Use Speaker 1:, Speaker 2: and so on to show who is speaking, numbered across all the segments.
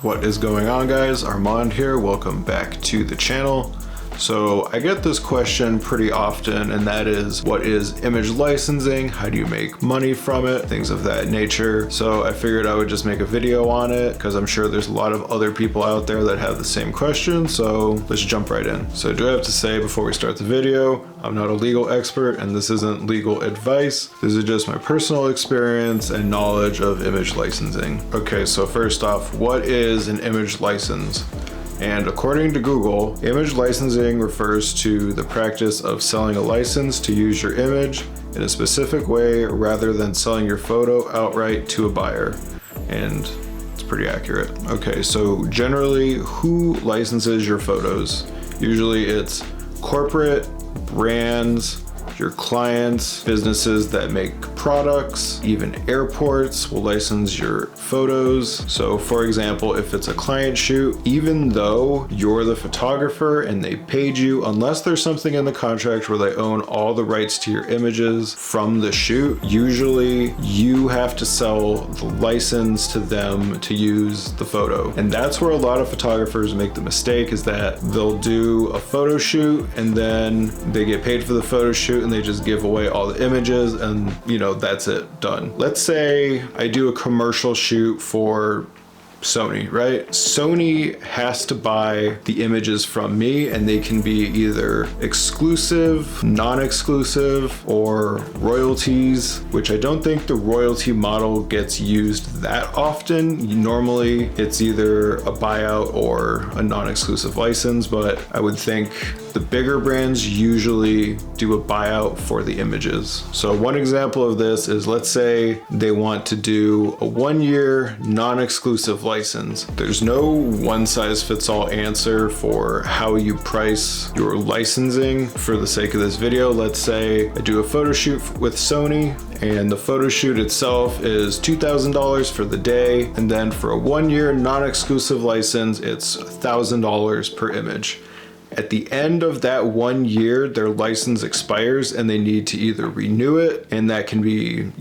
Speaker 1: What is going on, guys? Armand here. Welcome back to the channel. So I get this question pretty often, and that is, what is image licensing? How do you make money from it? Things of that nature. So I figured I would just make a video on it because I'm sure there's a lot of other people out there that have the same question. So let's jump right in. So I do have to say before we start the video, I'm not a legal expert and this isn't legal advice. This is just my personal experience and knowledge of image licensing. Okay, so first off, what is an image license? And according to Google, image licensing refers to the practice of selling a license to use your image in a specific way rather than selling your photo outright to a buyer. And it's pretty accurate. Okay, so generally, who licenses your photos? Usually it's corporate, brands, your clients, businesses that make products, even airports will license your photos. So for example, if it's a client shoot, even though you're the photographer and they paid you, unless there's something in the contract where they own all the rights to your images from the shoot, usually you have to sell the license to them to use the photo. And that's where a lot of photographers make the mistake, is that they'll do a photo shoot and then they get paid for the photo shoot and they just give away all the images and that's it, done. Let's say I do a commercial shoot for Sony, right? Sony has to buy the images from me and they can be either exclusive, non-exclusive, or royalties, which I don't think the royalty model gets used that often. Normally it's either a buyout or a non-exclusive license, but I would think the bigger brands usually do a buyout for the images. So one example of this is, let's say they want to do a 1-year non-exclusive license. There's no one-size-fits-all answer for how you price your licensing. For the sake of this video, let's say I do a photo shoot with Sony and the photo shoot itself is $2,000 for the day, and then for a 1-year non-exclusive license, it's $1,000 per image. At the end of that 1 year, their license expires and they need to either renew it, and that can be,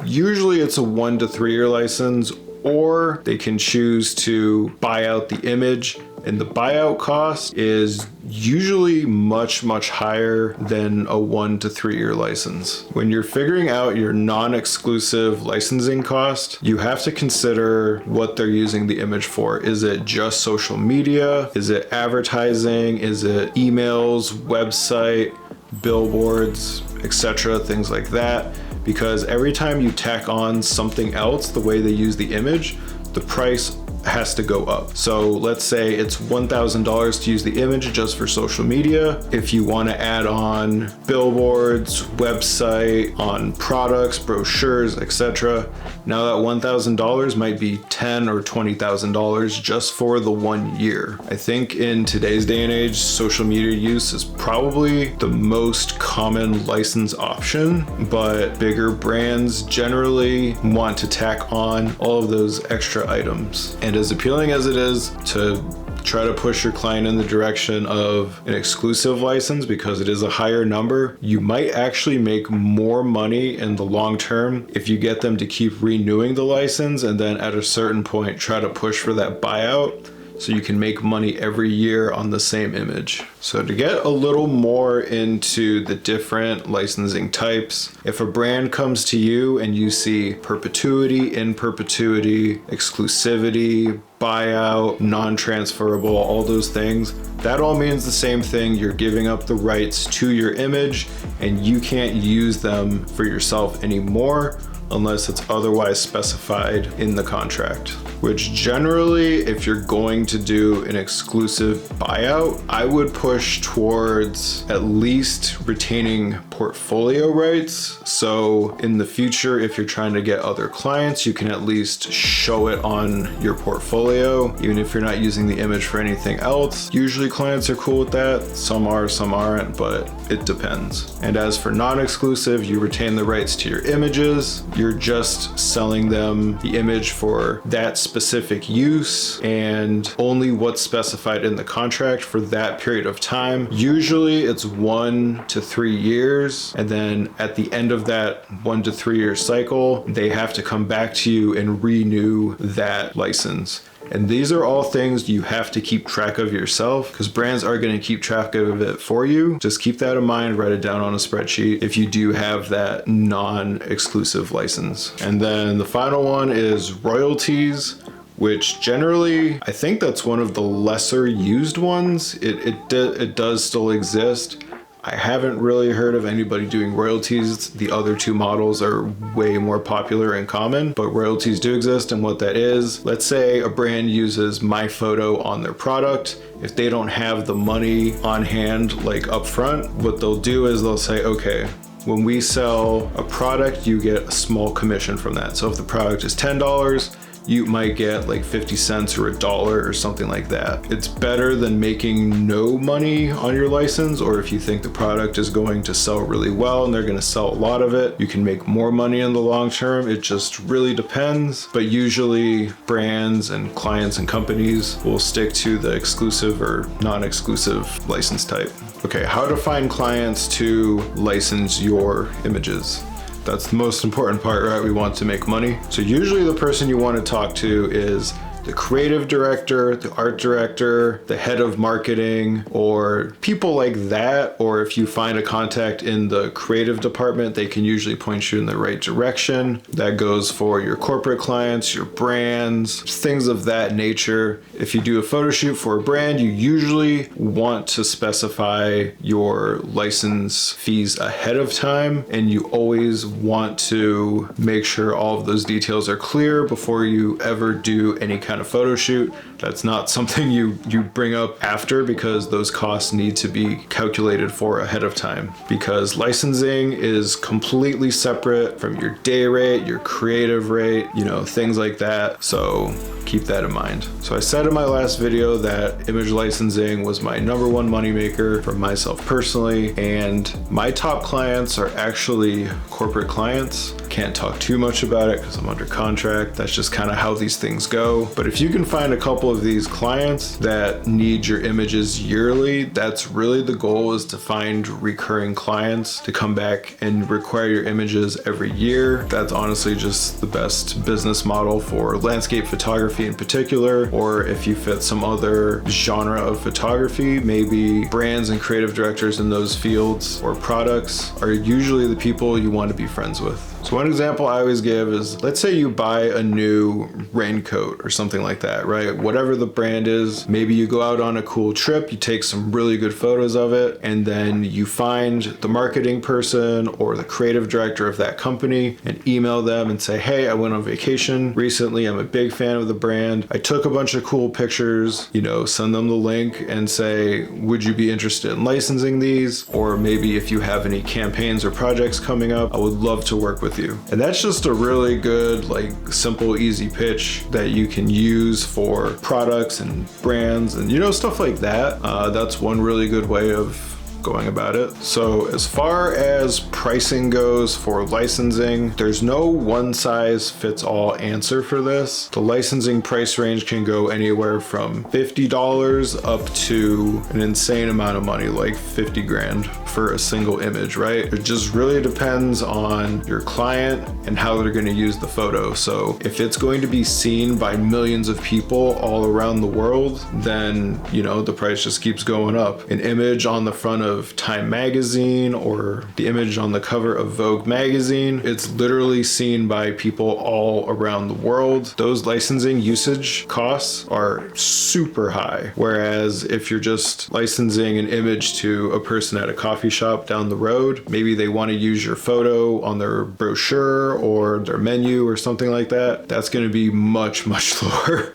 Speaker 1: usually it's a 1 to 3 year license, or they can choose to buy out the image, and the buyout cost is usually much higher than a 1 to 3 year license. When you're figuring out your non-exclusive licensing cost, you have to consider what they're using the image for. Is it just social media? Is it advertising? Is it emails, website, billboards, etc., things like that? Because every time you tack on something else, the way they use the image, the price has to go up. So let's say it's $1,000 to use the image just for social media. If you want to add on billboards, website, on products, brochures, etc., now that $1,000 might be $10,000 or $20,000 just for the 1 year. I think in today's day and age, social media use is probably the most common license option, but bigger brands generally want to tack on all of those extra items. And as appealing as it is to try to push your client in the direction of an exclusive license, because it is a higher number, you might actually make more money in the long term if you get them to keep renewing the license and then at a certain point try to push for that buyout, so you can make money every year on the same image. So to get a little more into the different licensing types, if a brand comes to you and you see perpetuity, in perpetuity, exclusivity, buyout, non-transferable, all those things, that all means the same thing. You're giving up the rights to your image and you can't use them for yourself anymore unless it's otherwise specified in the contract. Which generally, if you're going to do an exclusive buyout, I would push towards at least retaining portfolio rights. So in the future, if you're trying to get other clients, you can at least show it on your portfolio, even if you're not using the image for anything else. Usually clients are cool with that. Some are, some aren't, but it depends. And as for non-exclusive, you retain the rights to your images. You're just selling them the image for that specific use and only what's specified in the contract for that period of time. Usually it's 1 to 3 years, and then at the end of that 1 to 3 year cycle, they have to come back to you and renew that license. And these are all things you have to keep track of yourself, because brands are going to keep track of it for you. Just keep that in mind, write it down on a spreadsheet if you do have that non-exclusive license. And then the final one is royalties, which generally, I think that's one of the lesser used ones. It does still exist. I haven't really heard of anybody doing royalties. The other two models are way more popular and common, but royalties do exist. And what that is, let's say a brand uses my photo on their product. If they don't have the money on hand, like up front, what they'll do is they'll say, okay, when we sell a product, you get a small commission from that. So if the product is $10, you might get like 50 cents or $1 or something like that. It's better than making no money on your license, or if you think the product is going to sell really well and they're gonna sell a lot of it, you can make more money in the long term. It just really depends. But usually brands and clients and companies will stick to the exclusive or non-exclusive license type. Okay, how to find clients to license your images. That's the most important part, right? We want to make money. So usually the person you want to talk to is the creative director, the art director, the head of marketing, or people like that. Or if you find a contact in the creative department, they can usually point you in the right direction. That goes for your corporate clients, your brands, things of that nature. If you do a photo shoot for a brand, you usually want to specify your license fees ahead of time, and you always want to make sure all of those details are clear before you ever do any kind of photo shoot. That's not something you bring up after, because those costs need to be calculated for ahead of time, because licensing is completely separate from your day rate, your creative rate, things like that. So keep that in mind. So I said in my last video that image licensing was my number one moneymaker for myself personally, and my top clients are actually corporate clients. Can't talk too much about it because I'm under contract. That's just kind of how these things go. But if you can find a couple of these clients that need your images yearly, that's really the goal, is to find recurring clients to come back and require your images every year. That's honestly just the best business model for landscape photography in particular, or if you fit some other genre of photography, maybe brands and creative directors in those fields or products are usually the people you want to be friends with. So one example I always give is, let's say you buy a new raincoat or something like that, right? Whatever the brand is, maybe you go out on a cool trip, you take some really good photos of it, and then you find the marketing person or the creative director of that company and email them and say, hey, I went on vacation recently. I'm a big fan of the brand. I took a bunch of cool pictures, send them the link and say, would you be interested in licensing these? Or maybe if you have any campaigns or projects coming up, I would love to work with you. And that's just a really good, simple, easy pitch that you can use for products and brands and, stuff like that. That's one really good way of going about it. So as far as pricing goes for licensing, there's no one size fits all answer for this. The licensing price range can go anywhere from $50 up to an insane amount of money, like 50 grand for a single image, right? It just really depends on your client and how they're going to use the photo. So if it's going to be seen by millions of people all around the world, then, the price just keeps going up. An image on the front of Time magazine or the image on the cover of Vogue magazine, it's literally seen by people all around the world. Those licensing usage costs are super high. Whereas if you're just licensing an image to a person at a coffee shop down the road, maybe they want to use your photo on their brochure or their menu or something like that, that's going to be much, much lower,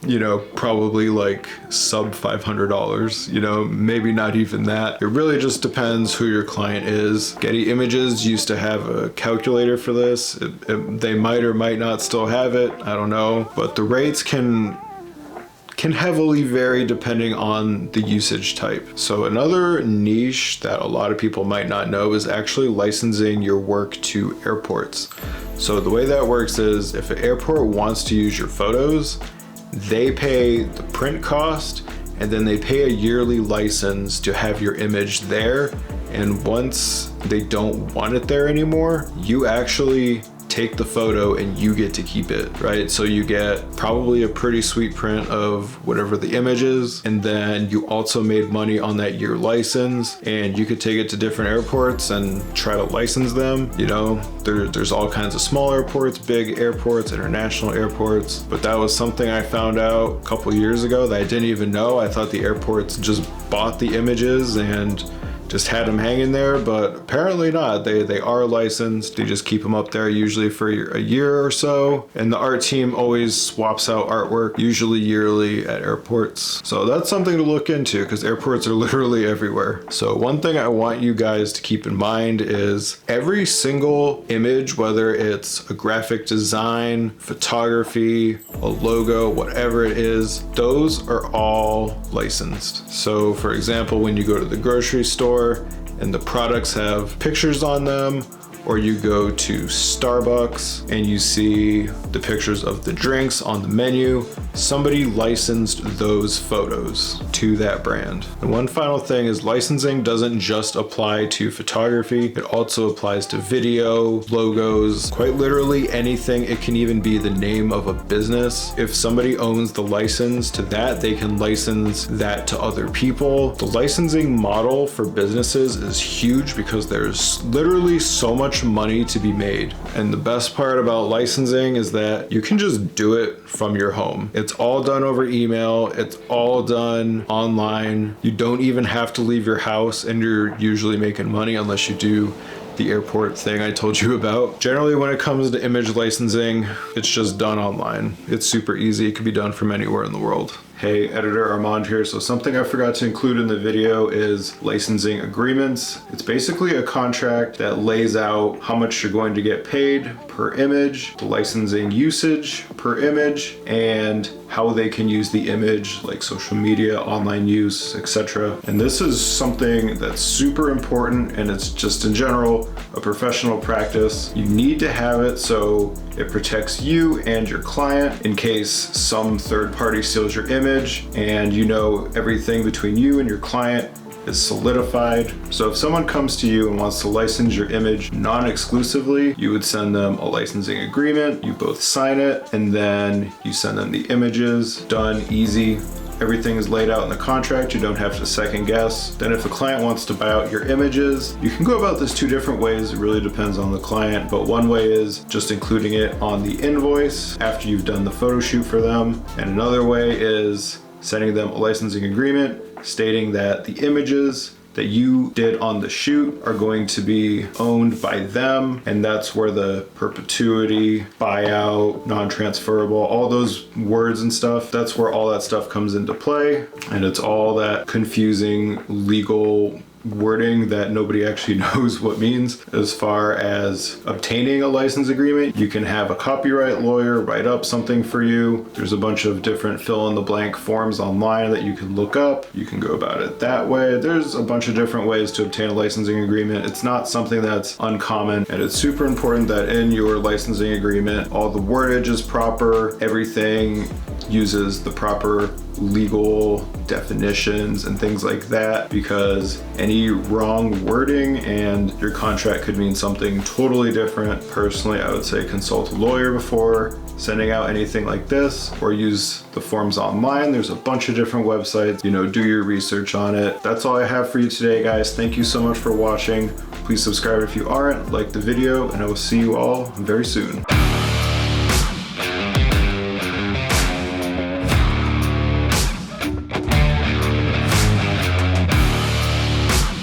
Speaker 1: probably like sub $500, maybe not even that. It really just depends who your client is. Getty Images used to have a calculator for this. They might or might not still have it. I don't know. But the rates can heavily vary depending on the usage type. So another niche that a lot of people might not know is actually licensing your work to airports. So the way that works is, if an airport wants to use your photos, they pay the print cost, and then they pay a yearly license to have your image there. And once they don't want it there anymore, you actually take the photo and you get to keep it, right? So you get probably a pretty sweet print of whatever the image is, and then you also made money on that year license, and you could take it to different airports and try to license them. You know, there's all kinds of small airports, big airports, international airports, but that was something I found out a couple years ago that I didn't even know. I thought the airports just bought the images and just had them hanging there, but apparently not. They are licensed. They just keep them up there usually for a year or so. And the art team always swaps out artwork, usually yearly at airports. So that's something to look into because airports are literally everywhere. So one thing I want you guys to keep in mind is every single image, whether it's a graphic design, photography, a logo, whatever it is, those are all licensed. So for example, when you go to the grocery store and the products have pictures on them, or you go to Starbucks and you see the pictures of the drinks on the menu, somebody licensed those photos to that brand. And one final thing is licensing doesn't just apply to photography, it also applies to video, logos, quite literally anything. It can even be the name of a business. If somebody owns the license to that, they can license that to other people. The licensing model for businesses is huge because there's literally so much money to be made. And the best part about licensing is that you can just do it from your home. It's all done over email. It's all done online. You don't even have to leave your house, and you're usually making money unless you do the airport thing I told you about. Generally, when it comes to image licensing, it's just done online. It's super easy. It can be done from anywhere in the world. Hey, editor Armand here. So something I forgot to include in the video is licensing agreements. It's basically a contract that lays out how much you're going to get paid per image, the licensing usage per image, and how they can use the image, like social media, online use, etc. And this is something that's super important, and it's just in general a professional practice. You need to have it so it protects you and your client in case some third party steals your image, and you know everything between you and your client is solidified. So if someone comes to you and wants to license your image non-exclusively, you would send them a licensing agreement, you both sign it, and then you send them the images. Done, easy. Everything is laid out in the contract. You don't have to second guess. Then if a client wants to buy out your images, you can go about this two different ways. It really depends on the client, but one way is just including it on the invoice after you've done the photo shoot for them. And another way is sending them a licensing agreement stating that the images that you did on the shoot are going to be owned by them, and that's where the perpetuity, buyout, non-transferable, all those words and stuff, that's where all that stuff comes into play. And it's all that confusing legal wording that nobody actually knows what means. As far as obtaining a license agreement, you can have a copyright lawyer write up something for you. There's a bunch of different fill in the blank forms online that you can look up. You can go about it that way. There's a bunch of different ways to obtain a licensing agreement. It's not something that's uncommon, and it's super important that in your licensing agreement all the wordage is proper, everything uses the proper legal definitions and things like that, because any wrong wording and your contract could mean something totally different. Personally, I would say consult a lawyer before sending out anything like this, or use the forms online. There's a bunch of different websites, do your research on it. That's all I have for you today, guys. Thank you so much for watching. Please subscribe if you aren't, like the video, and I will see you all very soon.